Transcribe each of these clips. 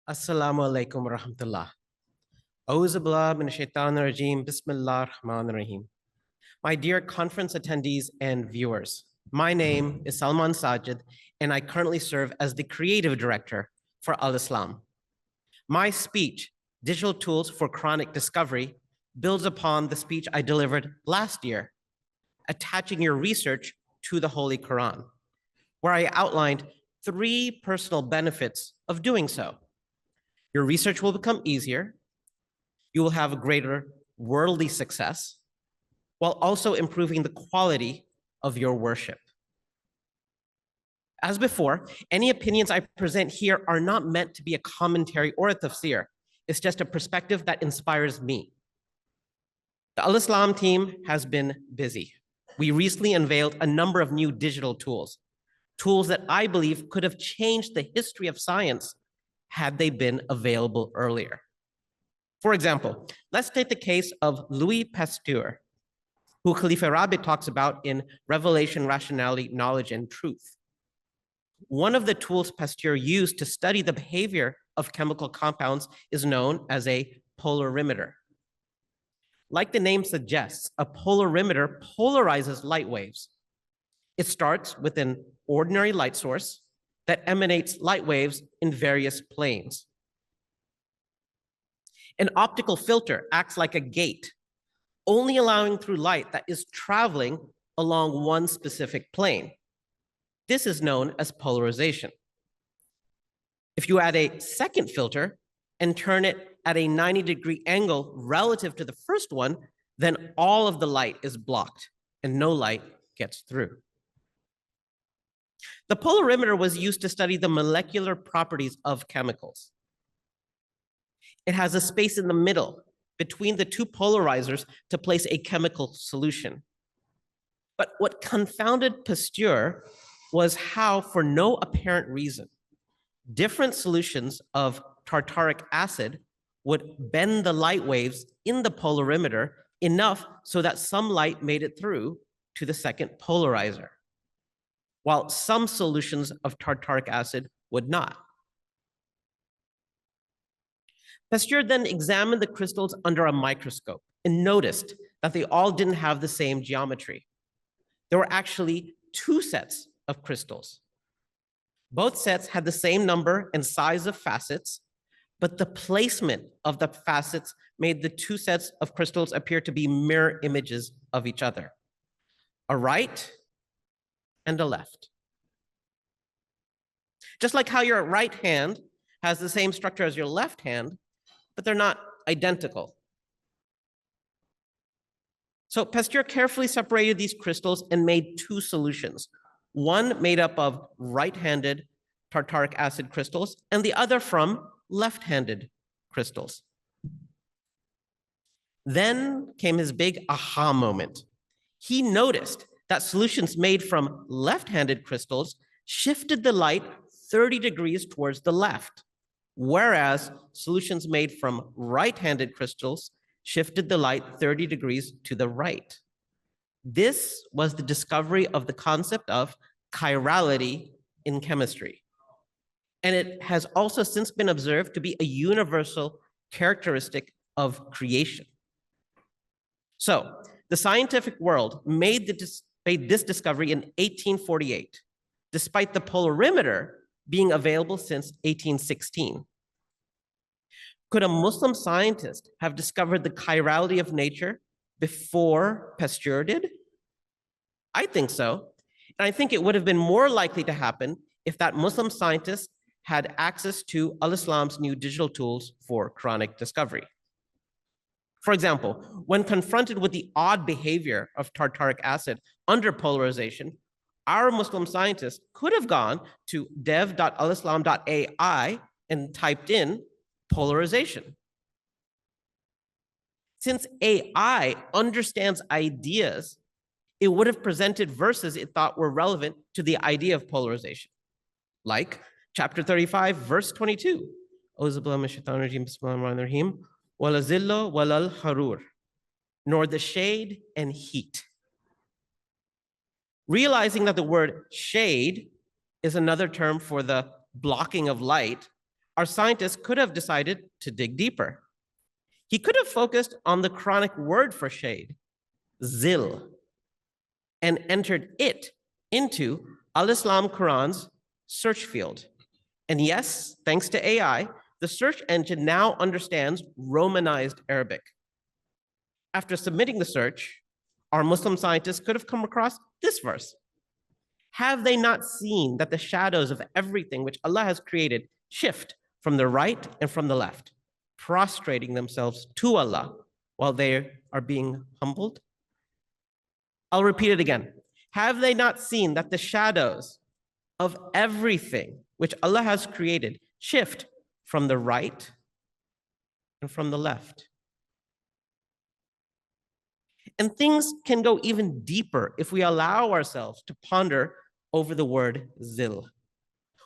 Assalamu alaikum wa rahmatullah. Auzubillah min shaitanir rajim. Bismillah rahman rahim. My dear conference attendees and viewers, my name is Salman Sajid, and I currently serve as the creative director for Al-Islam. My speech, Digital Tools for Quranic Discovery, builds upon the speech I delivered last year, attaching your research to the Holy Quran, where I outlined 3 personal benefits of doing so. Your research will become easier, you will have a greater worldly success, while also improving the quality of your worship. As before, any opinions I present here are not meant to be a commentary or a tafsir. It's just a perspective that inspires me. The Al-Islam team has been busy. We recently unveiled a number of new digital tools that I believe could have changed the history of science had they been available earlier. For example, let's take the case of Louis Pasteur, who Khalifa Rabi talks about in Revelation, Rationality, Knowledge, and Truth. One of the tools Pasteur used to study the behavior of chemical compounds is known as a polarimeter. Like the name suggests, a polarimeter polarizes light waves. It starts with an ordinary light source that emanates light waves in various planes. An optical filter acts like a gate, only allowing through light that is traveling along one specific plane. This is known as polarization. If you add a second filter and turn it at a 90-degree angle relative to the first one, then all of the light is blocked and no light gets through. The polarimeter was used to study the molecular properties of chemicals. It has a space in the middle between the 2 polarizers to place a chemical solution. But what confounded Pasteur was how, for no apparent reason, different solutions of tartaric acid would bend the light waves in the polarimeter enough so that some light made it through to the second polarizer, while some solutions of tartaric acid would not. Pasteur then examined the crystals under a microscope and noticed that they all didn't have the same geometry. There were actually 2 sets of crystals. Both sets had the same number and size of facets, but the placement of the facets made the 2 sets of crystals appear to be mirror images of each other, a right and a left. Just like how your right hand has the same structure as your left hand, but they're not identical. So Pasteur carefully separated these crystals and made 2 solutions, one made up of right-handed tartaric acid crystals and the other from left-handed crystals. Then came his big aha moment. He noticed that solutions made from left-handed crystals shifted the light 30 degrees towards the left, whereas solutions made from right-handed crystals shifted the light 30 degrees to the right. This was the discovery of the concept of chirality in chemistry. And it has also since been observed to be a universal characteristic of creation. So the scientific world made this discovery in 1848, despite the polarimeter being available since 1816. Could a Muslim scientist have discovered the chirality of nature before Pasteur did? I think so. And I think it would have been more likely to happen if that Muslim scientist had access to Al-Islam's new digital tools for Quranic discovery. For example, when confronted with the odd behavior of tartaric acid under polarization, our Muslim scientists could have gone to dev.alislam.ai and typed in polarization. Since AI understands ideas, it would have presented verses it thought were relevant to the idea of polarization, like chapter 35, verse 22. Nor the shade and heat. Realizing that the word shade is another term for the blocking of light, our scientist could have decided to dig deeper. He could have focused on the Quranic word for shade, zil, and entered it into Al-Islam Quran's search field. And yes, thanks to AI, the search engine now understands Romanized Arabic. After submitting the search, our Muslim scientists could have come across this verse. Have they not seen that the shadows of everything which Allah has created shift from the right and from the left, prostrating themselves to Allah while they are being humbled? I'll repeat it again. Have they not seen that the shadows of everything which Allah has created shift from the right and from the left? And things can go even deeper if we allow ourselves to ponder over the word zil.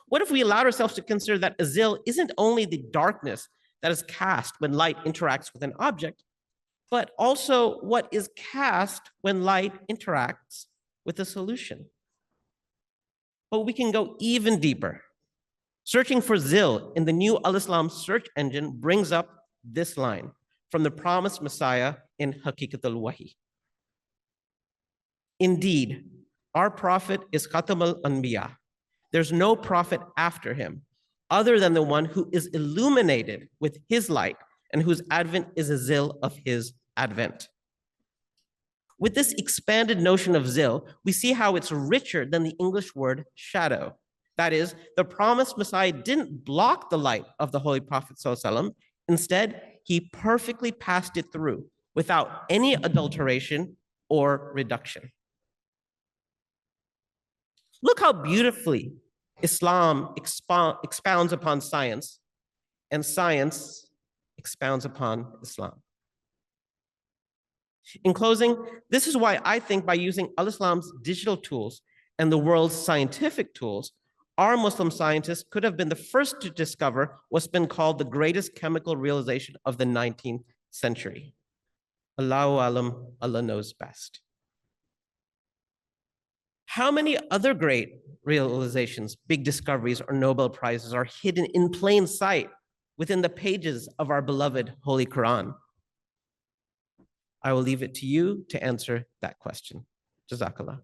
What if we allowed ourselves to consider that a zil isn't only the darkness that is cast when light interacts with an object, but also what is cast when light interacts with a solution? But we can go even deeper. Searching for zil in the new Al-Islam search engine brings up this line from the promised Messiah in Haqiqat al-Wahi. Indeed, our prophet is Khatam al-Anbiya. There's no prophet after him other than the one who is illuminated with his light and whose advent is a zil of his advent. With this expanded notion of zil, we see how it's richer than the English word shadow. That is, the promised Messiah didn't block the light of the Holy Prophet ﷺ. Instead, he perfectly passed it through without any adulteration or reduction. Look how beautifully Islam expounds upon science, and science expounds upon Islam. In closing, this is why I think by using Al-Islam's digital tools and the world's scientific tools, our Muslim scientists could have been the first to discover what's been called the greatest chemical realization of the 19th century. Allahu alam, Allah knows best. How many other great realizations, big discoveries, or Nobel Prizes are hidden in plain sight within the pages of our beloved Holy Quran? I will leave it to you to answer that question. Jazakallah.